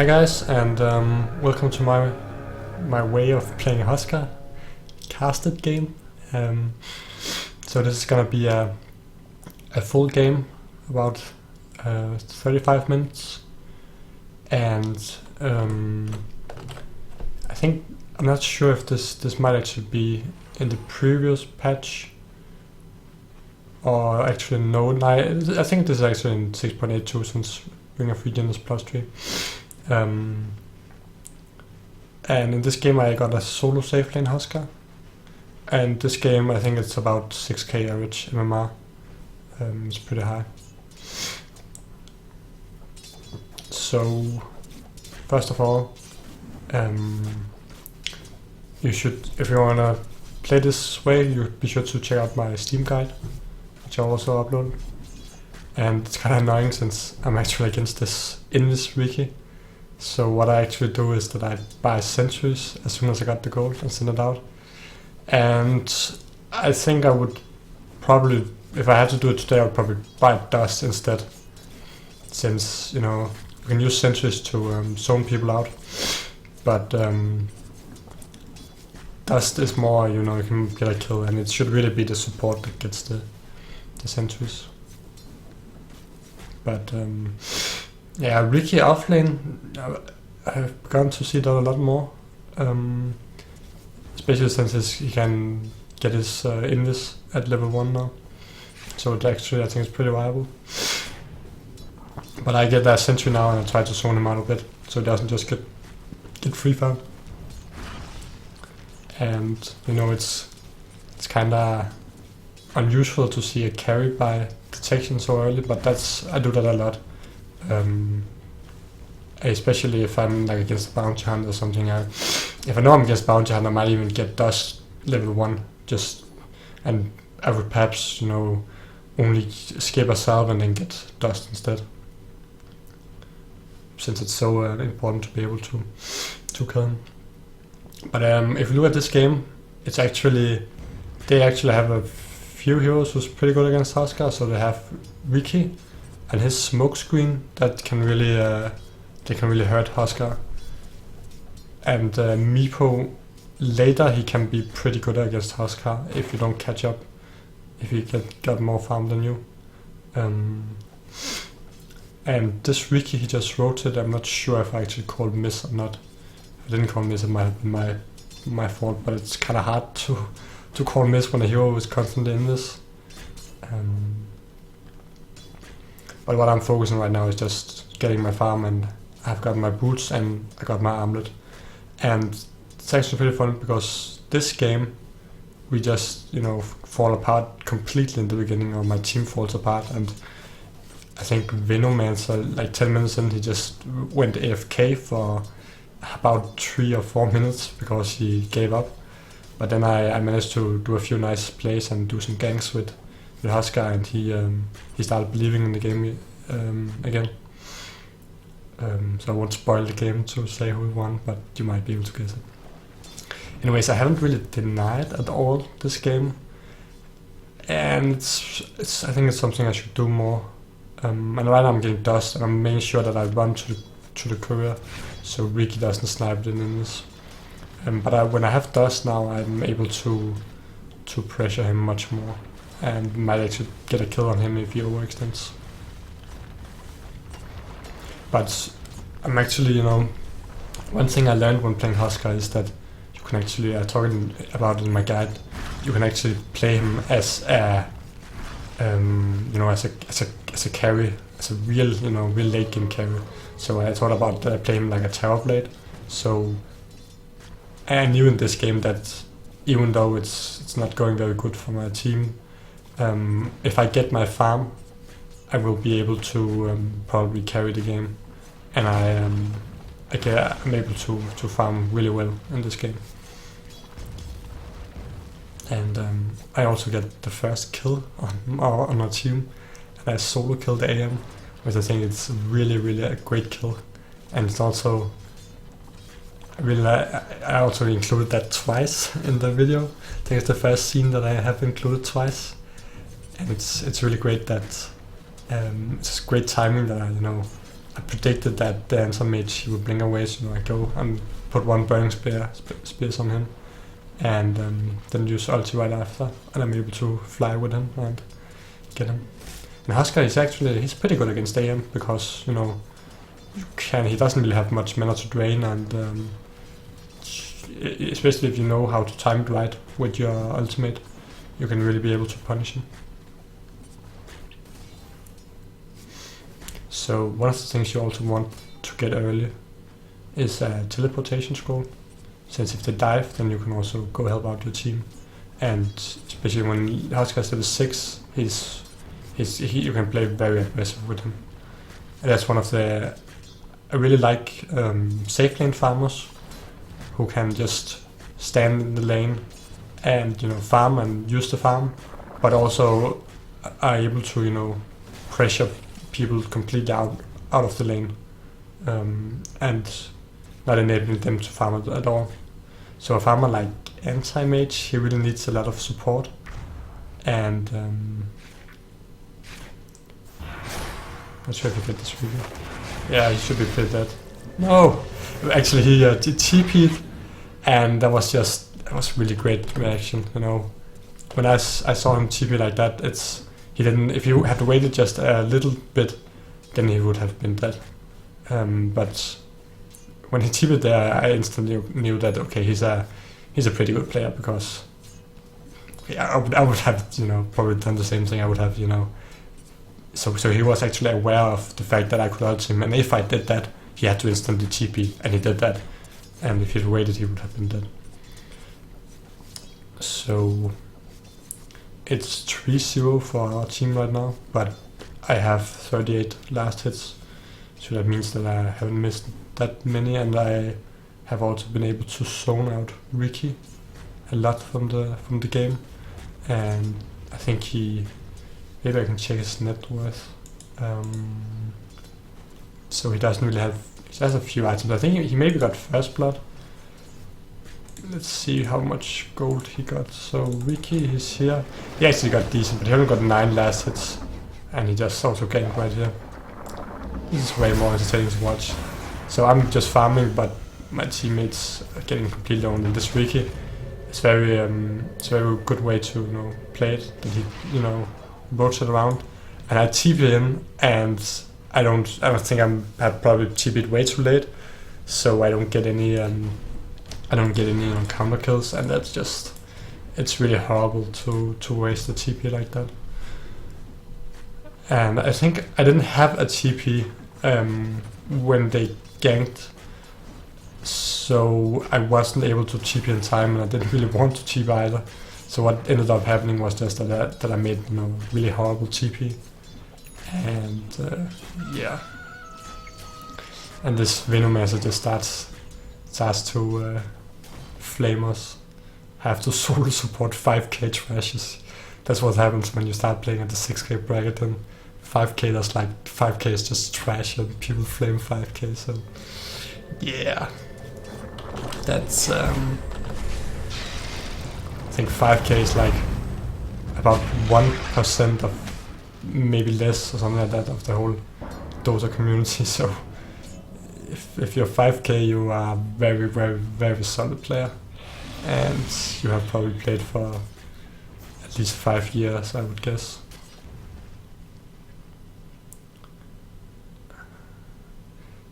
Hi guys, and welcome to my way of playing Huskar casted game. So this is gonna be a full game, about 35 minutes, and I think I'm not sure if this might actually be in the previous patch or actually no. I think this is actually in 6.82 since Ring of Region is +3. And in this game I got a solo safe lane Huskar, and this game I think it's about 6k average MMR. It's pretty high. So first of all, you should, if you wanna play this way, you be sure to check out my Steam guide, which I also uploaded. And it's kind of annoying since I'm actually against this in this wiki. So what I actually do is that I buy sentries as soon as I got the gold and send it out. And I think I would probably, if I had to do it today, I would probably buy dust instead. Since, you know, you can use sentries to zone people out. But dust is more, you know, you can get a kill, and it should really be the support that gets the sentries. But yeah, Ricky offlane, I've begun to see that a lot more, especially since he can get his invis at level 1 now, so it actually I think it's pretty viable. But I get that sentry now and I try to zone him out a bit so he doesn't just get free farm. And you know, it's kinda unusual to see a carry by detection so early, but I do that a lot. Especially if I'm like against bounty hunter or something. If I know I'm against bounty hunter, I might even get dust level 1 and I would perhaps, you know, only skip a salve and then get dust instead, since it's so important to be able to kill him. But if you look at this game, they actually have a few heroes who's pretty good against Huskar. So they have Ricky and his smoke screen that can really hurt Huskar. And Meepo, later he can be pretty good against Huskar if you don't catch up, if he got more farm than you. And this Ricky he just rotated. I'm not sure if I actually called miss or not. If I didn't call miss, it might have been my fault, but it's kind of hard to call miss when a hero is constantly in this. But what I'm focusing right now is just getting my farm, and I've got my boots and I got my armlet. And it's actually pretty fun because this game we just, you know, fall apart completely in the beginning, or my team falls apart, and I think Venomancer, like 10 minutes in, he just went AFK for about 3 or 4 minutes because he gave up. But then I managed to do a few nice plays and do some ganks with Huskar, and he started believing in the game again. So I won't spoil the game to say who won, but you might be able to guess it. Anyways, I haven't really denied at all this game, and I think it's something I should do more. And right now I'm getting dust, and I'm making sure that I run to the courier so Ricky doesn't snipe it in this. But when I have dust now, I'm able to pressure him much more, and might actually get a kill on him if he overextends. But I'm actually, you know, one thing I learned when playing Huskar is that you can actually, talking about it in my guide, you can actually play him as a, you know, as a carry, as a real, you know, real late game carry. So I thought about playing him like a tower blade. So I knew in this game that even though it's not going very good for my team, if I get my farm, I will be able to probably carry the game, and I'm able to farm really well in this game. And I also get the first kill on our team, and I solo kill the AM, which I think it's really a great kill. And it's also I also included that twice in the video. I think it's the first scene that I have included twice, and it's really great that it's great timing that I, you know, I predicted that the answer mage he would bring away, so I go and put one burning spears on him, and then use ulti right after, and I'm able to fly with him and get him. And Huskar he's pretty good against AM because he doesn't really have much mana to drain, and especially if you know how to time it right with your ultimate, you can really be able to punish him. So one of the things you also want to get early is a teleportation scroll, since if they dive, then you can also go help out your team. And especially when Huskar's level 6, you can play very aggressive with him. And that's one of the... I really like safe lane farmers who can just stand in the lane and farm and use the farm, but also are able to pressure people completely out of the lane, and not enabling them to farm at all. So a farmer like anti-mage, he really needs a lot of support, and not sure if you get this video. Yeah, he should be pretty dead. No! Actually he TP'd, and that was really great reaction, When I saw him TP like that, he didn't. If he had waited just a little bit, then he would have been dead. But when he TP'd there, I instantly knew that okay, he's a pretty good player, because I would have probably done the same thing. I would have So he was actually aware of the fact that I could ult him, and if I did that, he had to instantly TP, and he did that. And if he'd waited, he would have been dead. So it's 3-0 for our team right now, but I have 38 last hits, so that means that I haven't missed that many, and I have also been able to zone out Ricky a lot from the game, and I think maybe I can check his net worth. So he doesn't really have... He has a few items. I think he maybe got first blood. Let's see how much gold he got. So Ricky is here. He actually got decent, but he only got 9 last hits, and he just also ganked right here. This is way more entertaining to watch. So I'm just farming, but my teammates are getting completely owned. And this Ricky, it's a very good way to play it. That he rotate around, and I TP him, and I don't think have probably TP'd way too late, so I don't get any counter kills, and that's just, it's really horrible to waste a TP like that. And I think I didn't have a TP when they ganked, so I wasn't able to TP in time, and I didn't really want to TP either. So what ended up happening was just that I made really horrible TP, and yeah. And this Venomancer just starts to flame us. I have to solo support 5k trashes. That's what happens when you start playing at the 6k bracket, and 5k, that's like 5k is just trash and people flame 5k, so yeah. That's I think 5k is like about 1% of, maybe less or something like that, of the whole Dota community, so if you're 5k, you are a very, very, very solid player, and you have probably played for at least 5 years, I would guess.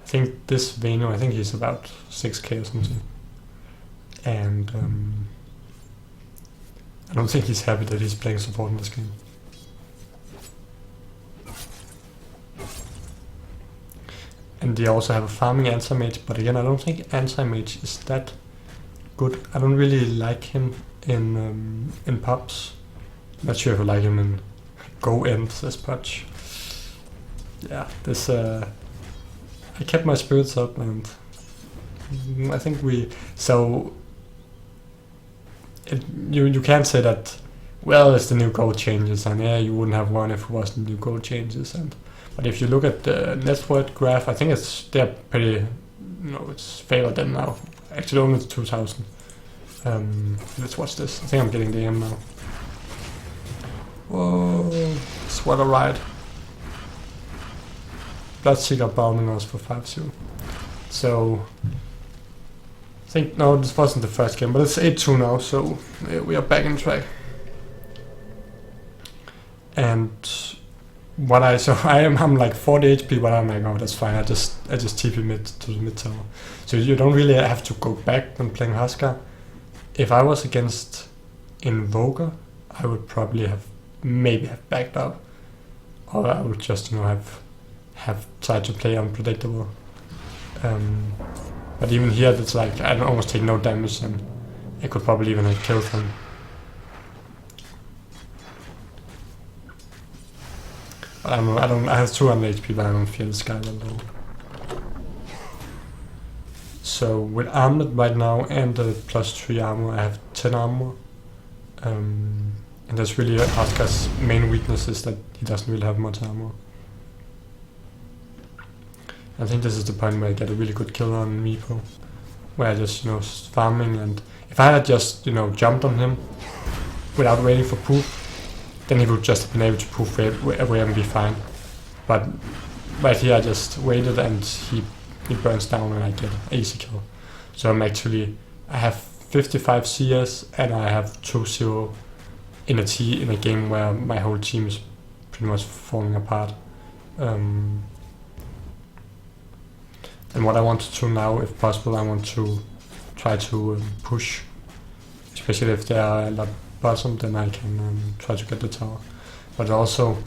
I think this Veno, I think he's about 6k or something, and I don't think he's happy that he's playing support in this game. And they also have a farming anti-mage, but again, I don't think anti-mage is that good. I don't really like him in pubs. Not sure if I like him in Go Ends as much. Yeah, this I kept my spirits up, and I think you can't say that, well, it's the new gold changes, and yeah, you wouldn't have won if it wasn't new gold changes, but if you look at the net worth graph, I think they're pretty, it's favored them now. Actually, only 2,000. Let's watch this. I think I'm getting the AM now. Whoa, what a ride. Bloodseeker bounding us for 5-0. So I think, no, this wasn't the first game, but it's 8-2 now, so we are back in track. And I'm like 40 HP, but I'm like, oh, that's fine. I just TP mid to the mid tower. So you don't really have to go back when playing Huskar. If I was against Invoker, I would probably maybe have backed up, or I would just have tried to play unpredictable. But even here, it's like I almost take no damage, and I could probably even have killed him. But I have 200 HP, but I don't feel this guy that low. So with Armlet right now and the +3 armor, I have 10 armor. And that's really Huskar's main weakness, is that he doesn't really have much armor. I think this is the point where I get a really good kill on Meepo, where I just, farming, and if I had just, jumped on him without waiting for poof, then he would just have been able to poof away and be fine. But right here I just waited, and he burns down and I get an easy kill. So I have 55 CS and I have 2-0 in a game where my whole team is pretty much falling apart. And what I want to do now, if possible, I want to try to push, especially if there are a lot bottom, then I can try to get the tower. But also,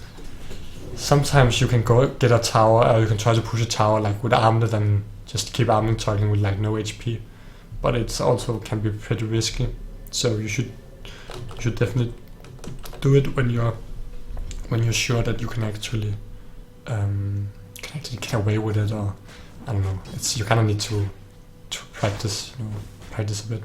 sometimes you can go get a tower, or you can try to push a tower like with Armlet and just keep Armlet talking with like no HP. But it's also can be pretty risky, so you should definitely do it when you're sure that you can actually get away with it, or I don't know. You kind of need to practice, practice a bit.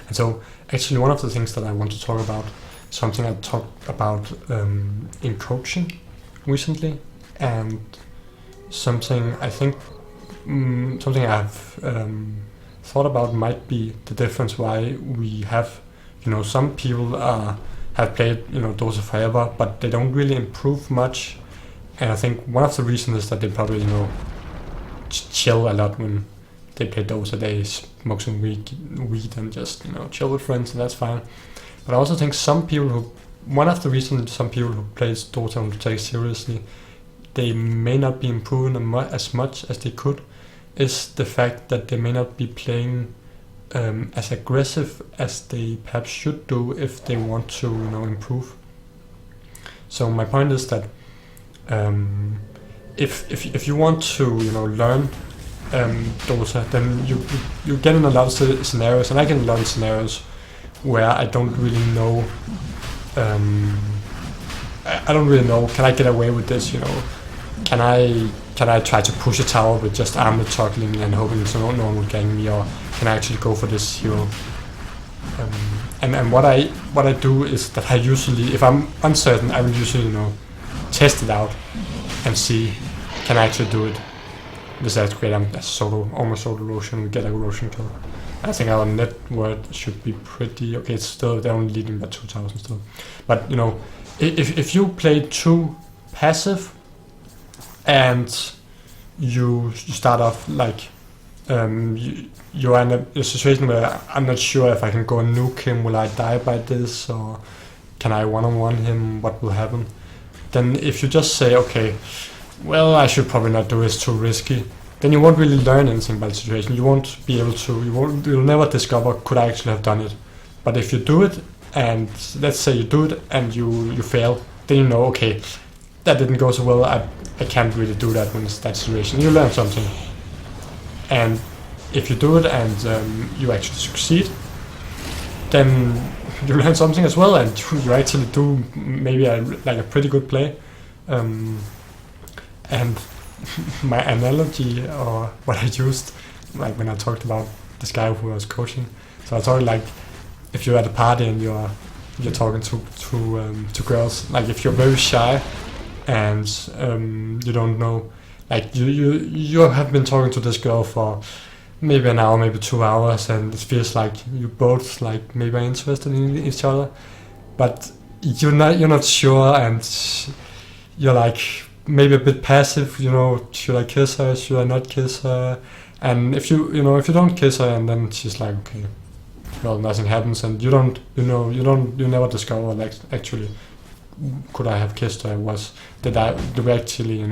And so, actually, one of the things that I want to talk about, something I talked about in coaching recently, and something I think something I've thought about might be the difference why we have, some people have played, Dota forever, but they don't really improve much. And I think one of the reasons is that they probably, chill a lot when they play Dota. They smoke some weed and just, chill with friends, and that's fine. But I also think one of the reasons some people who plays Dota and take seriously, they may not be improving as much as they could, is the fact that they may not be playing as aggressive as they perhaps should do if they want to, improve. So my point is that if you want to, learn Dota, then you get in a lot of scenarios, and I get in a lot of scenarios where I don't really know. I don't really know. Can I get away with this? Can I try to push a tower with just Armlet toggling and hoping no one will gang me, or can I actually go for this hero? And what I do is that I usually, if I'm uncertain, I will usually test it out and see, can I actually do it? That's great. I'm almost solo Roshan. We get a Roshan kill. I think our net worth should be pretty okay. It's still, they're only leading by 2,000 still. But if you play too passive and you start off like you're in a situation where I'm not sure if I can go and nuke him. Will I die by this, or can I one-on-one him? What will happen? Then if you just say, okay, well, I should probably not do it, it's too risky, then you won't really learn anything about the situation. You won't be able to, you'll never discover, could I actually have done it? But if you do it, and let's say you do it and you fail, then okay, that didn't go so well, I can't really do that in that situation. You learn something. And if you do it and you actually succeed, then you learn something as well, and you actually do maybe a pretty good play. And my analogy, or what I used, like when I talked about this guy who I was coaching, so I thought like if you're at a party and you're talking to girls, like if you're very shy and you don't know, like you have been talking to this girl for maybe an hour, maybe 2 hours, and it feels like you both like maybe are interested in each other, but you're not sure, and you're like maybe a bit passive, should I kiss her, should I not kiss her? And if you don't kiss her, and then she's like, okay, well, nothing happens, and you never discover, like, actually, could I have kissed her? Did we actually,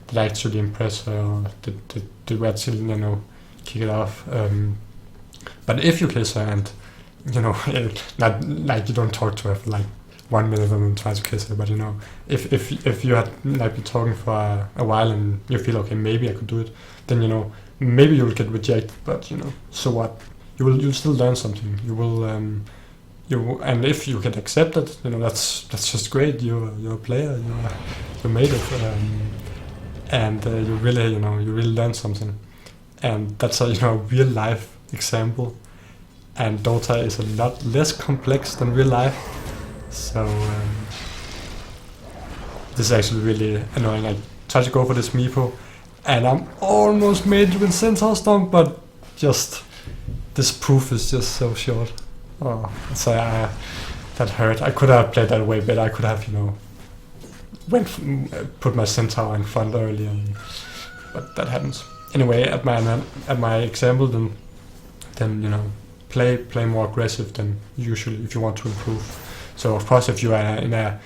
did I actually impress her, or did we actually, kick it off? But if you kiss her and, not like you don't talk to her for like 1 minute and then try to kiss her, but if you had like been talking for a while and you feel, okay, maybe I could do it, then maybe you'll get rejected, but so what? You'll still learn something. You will and if you get accepted, that's just great. You're a player. You made it, and you really learn something, and that's a real life example. And Dota is a lot less complex than real life, so this is actually really annoying. I tried to go for this Meepo, and I'm almost made it with Centaur Stomp, but just this proof is just so short. Oh, so that hurt. I could have played that way better. I could have, put my Centaur in front earlier, but that happens. Anyway, at my example, then play more aggressive than usually if you want to improve. So of course, if you are in a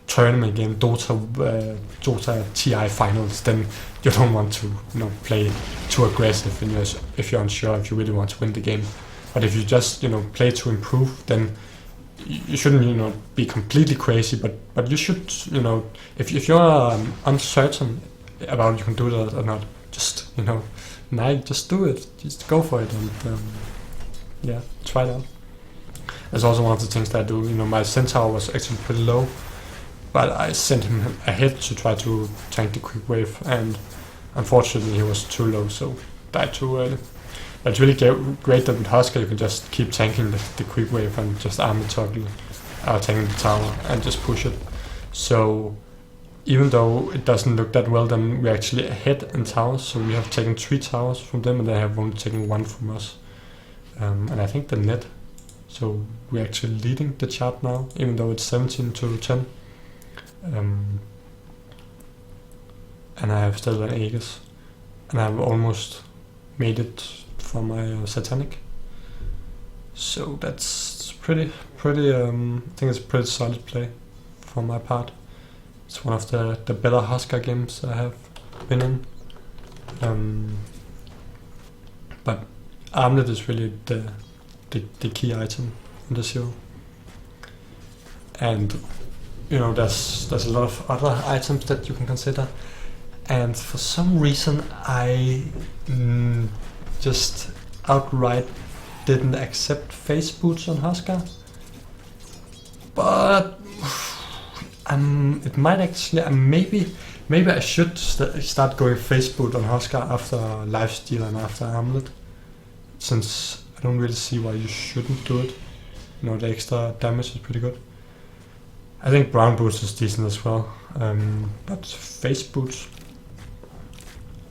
tournament game, Dota TI finals, then you don't want to play too aggressive, and if you're unsure if you really want to win the game. But if you just play to improve, then you shouldn't be completely crazy, but you should if you're uncertain about if you can do that or not, just just do it, just go for it, and try it out. That's also one of the things that I do. My Centaur was actually pretty low, but I sent him ahead to try to tank the quick wave, and unfortunately he was too low, so died too early. It's really great that with Huskar you can just keep tanking the quick wave and just Armlet toggle tanking the tower and just push it. So even though it doesn't look that well, then we're actually ahead in towers, so we have taken 3 towers from them and they have only taken 1 from us. And I think the net, so we're actually leading the chart now, even though it's 17 to 10. And I have still an Aegis, and I've almost made it for my Satanic. So that's pretty. I think it's a pretty solid play for my part. It's one of the better Huskar games I have been in. But Armlet is really the key item in this hero. And there's a lot of other items that you can consider. And for some reason I just outright didn't accept face boots on Huskar. But it might actually, maybe I should start going face boot on Huskar after lifesteal and after Armlet, since I don't really see why you shouldn't do it. The extra damage is pretty good. I think brown boots is decent as well, but face boots,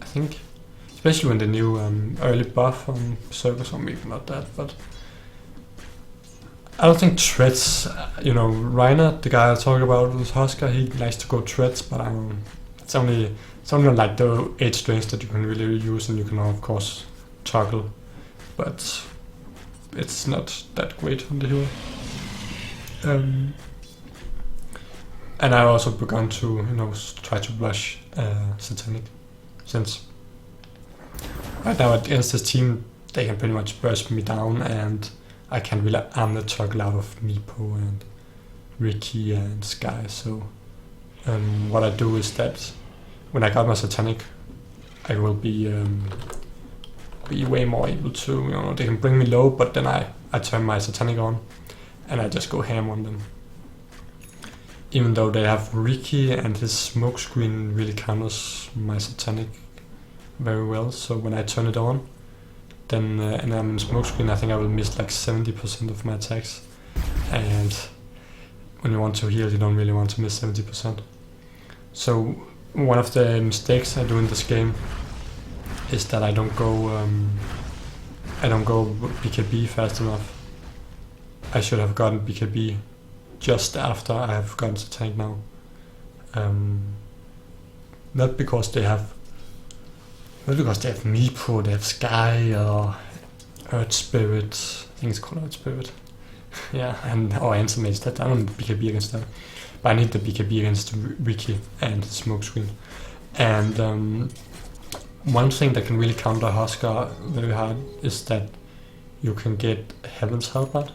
I think, especially when the new early buff on Berserkers, or maybe not that, but I don't think treads, Reiner, the guy I talked about with Huskar, he likes to go treads, but it's only like the 8 strings that you can really use, and you can of course toggle, but it's not that great on the hero. And I've also begun to, try to rush Satanic, since right now against this team, they can pretty much burst me down, and I can't really Armlet toggle out of Meepo and Ricky and Sky. So what I do is that when I got my Satanic, I will be way more able to, they can bring me low, but then I turn my Satanic on and I just go ham on them. Even though they have Ricky and his smokescreen really counters my Satanic very well, so when I turn it on, then and I'm in smokescreen, I think I will miss like 70% of my attacks. And when you want to heal, you don't really want to miss 70%. So one of the mistakes I do in this game is that I don't go BKB fast enough. I should have gotten BKB just after I have gotten Satanic now. not because they have Meepo, they have Sky or Earth Spirit. I think it's called Earth Spirit. Yeah, or Answer Mage. That I don't need the BKB against that, but I need the BKB against Wiki and Smokescreen. And one thing that can really counter Huskar very hard is that you can get Heaven's Help out,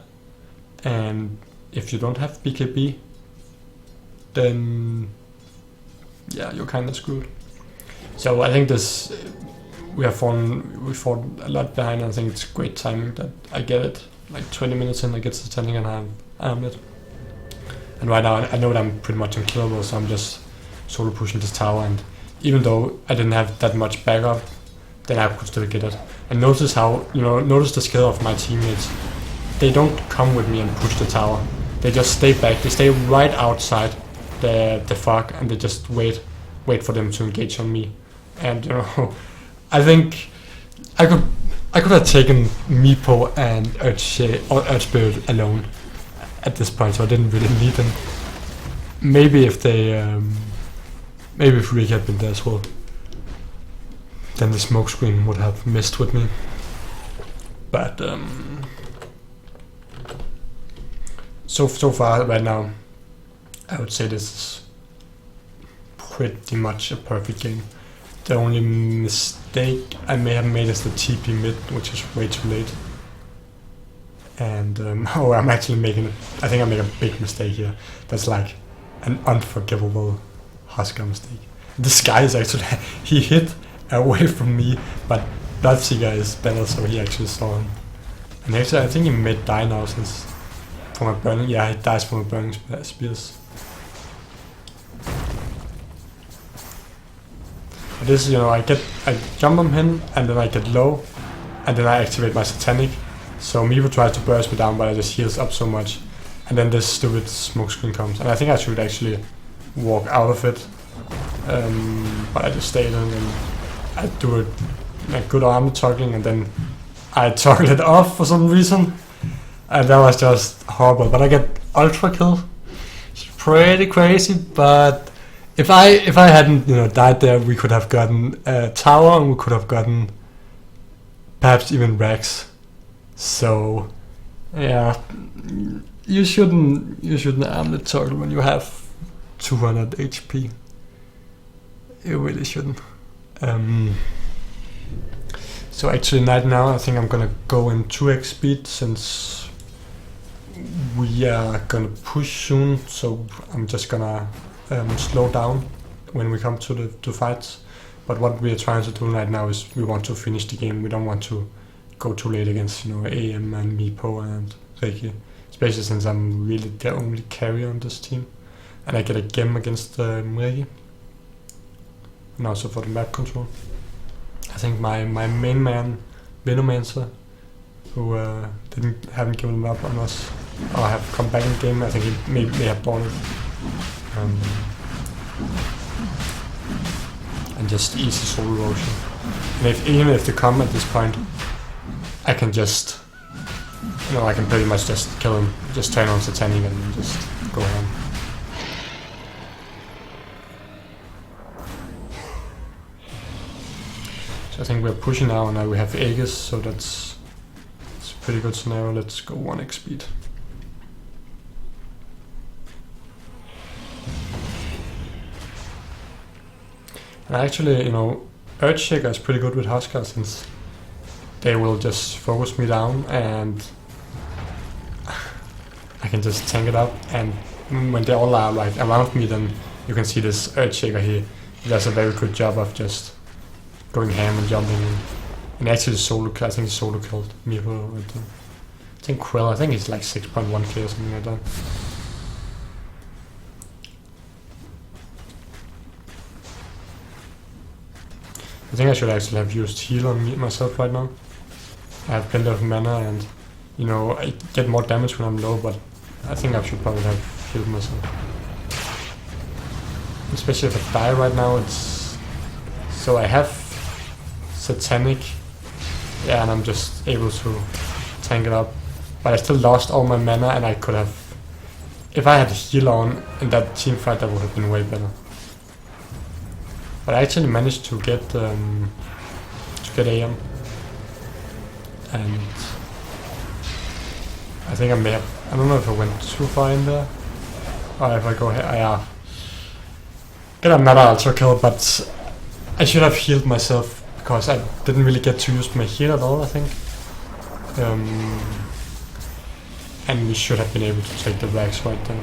and if you don't have BKB, then yeah, you're kind of screwed. So I think this we fought a lot behind. I think it's great timing that I get it. Like 20 minutes in, I get Satanic and I have Armlet. And right now I know that I'm pretty much unkillable, so I'm just solo pushing this tower. And even though I didn't have that much backup, then I could still get it. And notice how, notice the skill of my teammates. They don't come with me and push the tower. They just stay back. They stay right outside the fog, and they just wait for them to engage on me. And I think I could have taken Meepo and Earth Spirit alone at this point, so I didn't really need them. Maybe if Rick had been there as well, then the Smokescreen would have messed with me. But so far right now, I would say this is pretty much a perfect game. The only mistake I may have made is the TP mid, which is way too late. And I'm actually I think I made a big mistake here. That's like an unforgivable Huskar mistake. This guy is actually, he hit away from me, but Bloodseeker is better, so he actually saw him. And actually I think he may die now since from a burning, yeah, he dies from a burning spears. But this, I jump on him, and then I get low, and then I activate my Satanic. So Meepo tries to burst me down, but I just heals up so much. And then this stupid Smokescreen comes, and I think I should actually walk out of it. But I just stayed in, and I do a good armor toggling, and then I toggle it off for some reason. And that was just horrible. But I get ultra kill. It's pretty crazy, but if I hadn't died there, we could have gotten a tower, and we could have gotten perhaps even Rex. So yeah, you shouldn't arm the turtle when you have 200 HP. You really shouldn't. So actually right now I think I'm gonna go in 2x speed since we are gonna push soon. So I'm just gonna slow down when we come to the fights. But what we are trying to do right now is we want to finish the game. We don't want to go too late against AM and Meepo and Reiki, especially since I'm really the only carry on this team, and I get a gem against Reiki. And also for the map control, I think my main man Venomancer, who haven't given up on us or have come back in the game, I think he may have bought it. And just easy solo Roshan. And even if they come at this point, I can just, I can pretty much just kill him, just turn on Satanic and just go on. So I think we're pushing now, and now we have Aegis, so it's a pretty good scenario. Let's go 1x speed. And actually, Earthshaker is pretty good with Huskar, since they will just focus me down and I can just tank it up, and when they all are like around me, then you can see this Earthshaker here. He does a very good job of just going ham and jumping in. And actually I think he solo killed Meepo right there. I think Quill, I think he's like 6.1k or something like that. I think I should actually have used heal on myself right now. I have plenty of mana, and I get more damage when I'm low, but I think I should probably have healed myself. Especially if I die right now, so I have Satanic, yeah, and I'm just able to tank it up. But I still lost all my mana, and I could have, if I had heal on in that team fight, that would have been way better. But I actually managed to get AM, and I think I may have. I don't know if I went too far in there, or if I go here. Yeah, get another ultra kill, but I should have healed myself because I didn't really get to use my heal at all. I think, and we should have been able to take the Rags right there.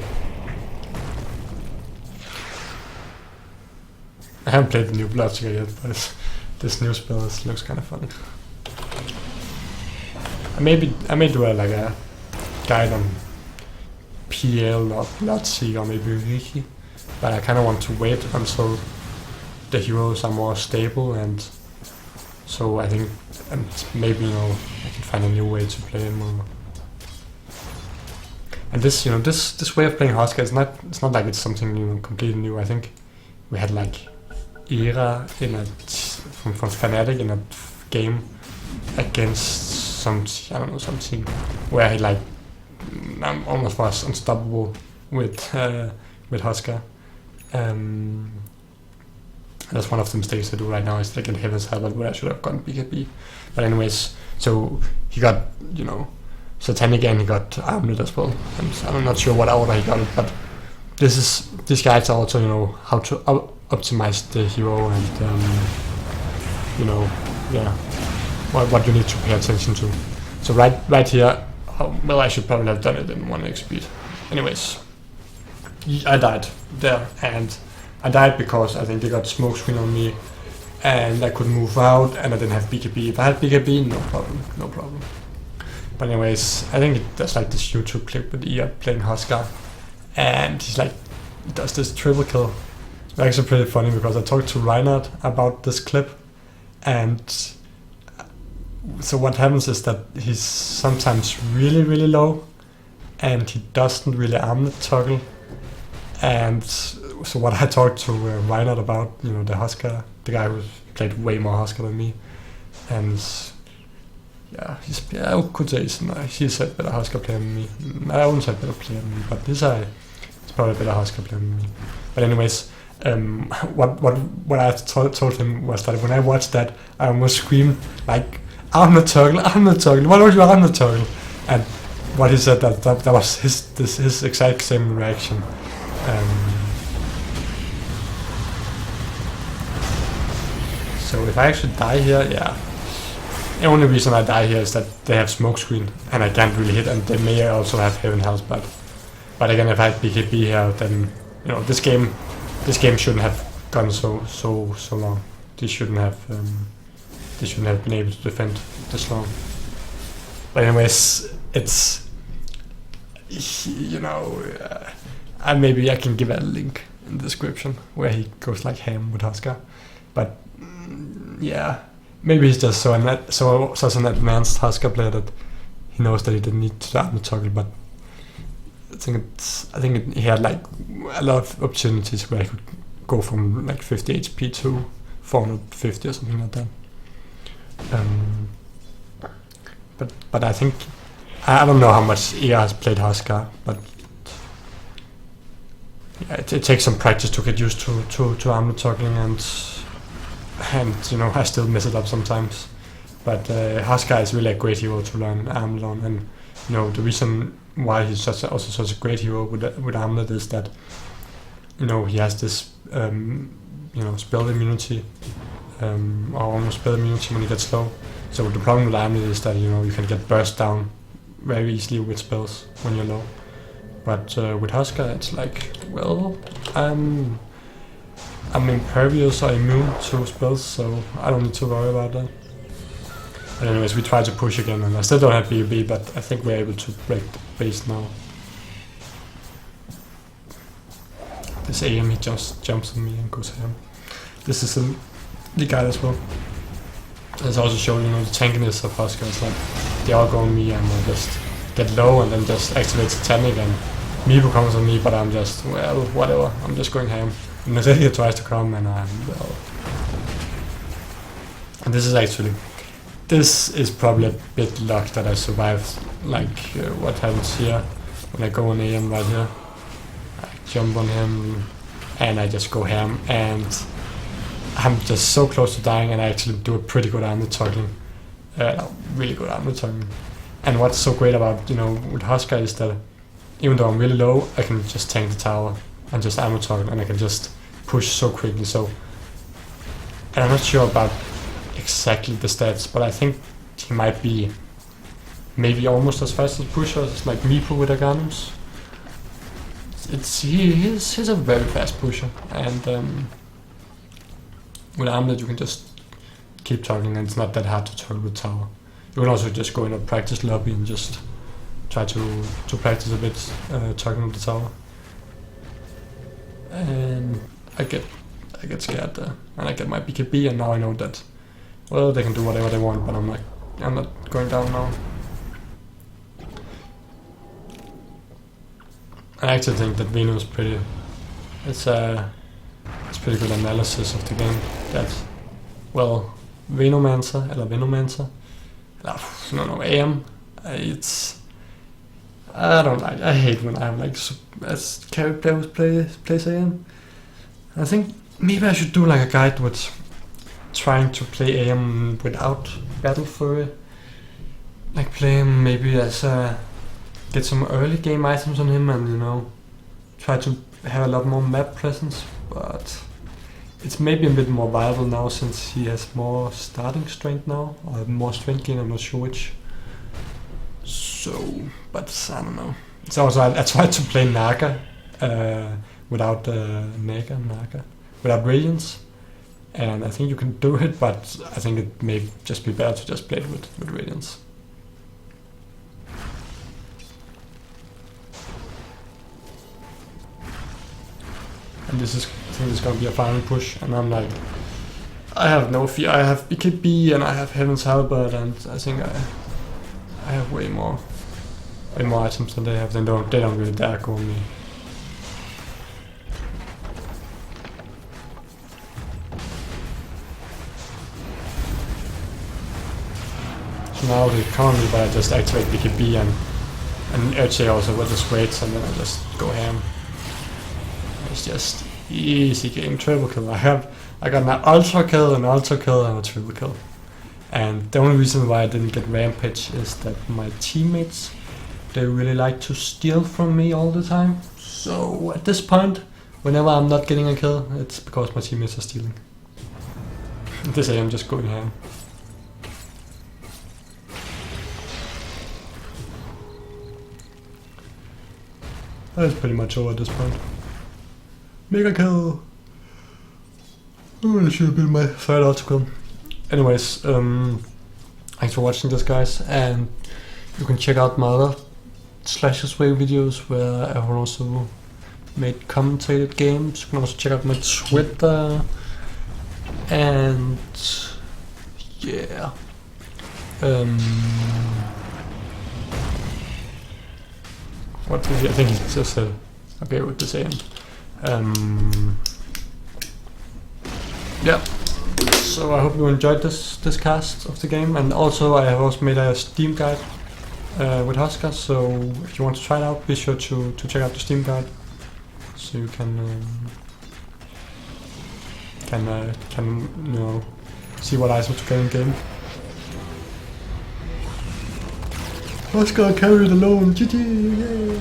I haven't played the new Bloodsugar yet, but this new spell looks kind of funny. I may do like a guide on PL or Bloodseeker or maybe Riki, but I kind of want to wait until the heroes are more stable, and so I think maybe I can find a new way to play it more. And this this way of playing Huskar is it's not like it's something completely new. I think we had like Era from Fnatic in a game against some team where he like almost was unstoppable with Huskar. That's one of the mistakes I do right now. Is like in Heaven's Hell where I should have gotten BKB. But anyways, so he got Satanic and he got Armlet as well. And I'm not sure what order he got it, but these guys are also how to optimize the hero and what you need to pay attention to. So right here, I should probably have done it in 1x speed. Anyways, I died there, and I died because I think they got smoke screen on me and I couldn't move out and I didn't have BKB. If I had BKB, no problem. But anyways, I think there's like this YouTube clip with Ia playing Huskar, and he does this triple kill. It's actually pretty funny because I talked to Reinhardt about this clip, and so what happens is that he's sometimes really, really low and he doesn't really Armlet toggle. And so what I talked to Reinhardt about, the Huskar, the guy who played way more Huskar than me, and I could say he's a better Huskar player than me. I wouldn't say better player than me, but he's probably a better Huskar player than me. But anyways, what I told him was that when I watched that, I almost screamed like, Armlet toggle, why don't you Armlet toggle? And what he said, that was his exact same reaction. So if I actually die here, the only reason I die here is that they have smoke screen and I can't really hit, and they may also have heaven health, but again, if I had BKB here, then this game shouldn't have gone so long. They shouldn't have been able to defend this long. But anyways, it's maybe I can give a link in the description where he goes like ham with Huskar, but maybe he's just such an advanced Huskar player that he knows that he didn't need to Armlet toggle. But I think he had like a lot of opportunities where he could go from like 50 HP to 450 or something like that. But I think I don't know how much Ia has played Huskar, but it takes some practice to get used to Armlet toggling, and I still mess it up sometimes. But Huskar is really a great hero to learn Armlet on, and the reason why he's also such a great hero with Armlet is that he has this spell immunity, or almost spell immunity when he gets low. So the problem with Armlet is that you can get burst down very easily with spells when you're low. But with Huskar, it's like, I'm impervious or immune to spells, so I don't need to worry about that. But anyways, we try to push again, and I still don't have BB, but I think we're able to break the base now. This AM, he just jumps on me and goes ham. This is the guy as well. It's also showing the tankiness of Huskar. It's like they all go on me and I just get low and then just activate Satanic and Mibu comes on me, but I'm just, whatever, I'm just going ham. And Nazir tries to come and I'm, And this is probably a bit luck that I survived, like what happens here when I go on AM right here. I jump on him and I just go ham, and I'm just so close to dying, and I actually do a pretty good armlet toggling. Really good armlet toggling. And what's so great about, with Huskar is that even though I'm really low, I can just tank the tower and just armor toggle, and I can just push so quickly. So, and I'm not sure about exactly the stats, but I think he might be maybe almost as fast as pushers, like Meepo with Aghanim's. He's a very fast pusher, and with Armlet you can just keep toggling, and it's not that hard to toggle with tower. You can also just go in a practice lobby and just try to practice a bit toggling with the tower. And I get scared there, and I get my BKB, and now I know that, well, they can do whatever they want, but I'm not going down now. I actually think that Veno is pretty. It's pretty good analysis of the game. That, well, Venomancer, no, AM. I hate when I'm like as carry players plays AM. I think maybe I should do like a guide with trying to play AM without Battle Fury. Like play him maybe as get some early game items on him, and try to have a lot more map presence. But it's maybe a bit more viable now since he has more starting strength now, or more strength gain. I'm not sure which. So, but I don't know. So also I tried to play Naga without Naga without Radiance, and I think you can do it, but I think it may just be better to just play it with Radiance. And I think this is gonna be a final push, and I'm like, I have no fear. I have BKB and I have Heaven's Halberd, and I think I have way more items than they have. They don't really dare go on me. So now they come on me, but I just activate BKB and Urche also with the sprays, and then I just go ham. It's just easy game, triple kill. I got an ultra kill, and a triple kill. And the only reason why I didn't get Rampage is that my teammates, they really like to steal from me all the time. So at this point, whenever I'm not getting a kill, it's because my teammates are stealing. This I'm just going ham. That's pretty much over at this point. Mega kill! Oh, that should have been my third article. Anyways, thanks for watching this, guys, and you can check out my other Slashers Way videos where I have also made commentated games. You can also check out my Twitter, and yeah. What is he? I think he's just okay with the same. Yeah. So I hope you enjoyed this cast of the game, and also I have also made a Steam guide with Huskar. So if you want to try it out, be sure to check out the Steam guide, so you can see what items to get in game. Huskar carried alone. GG! Yay!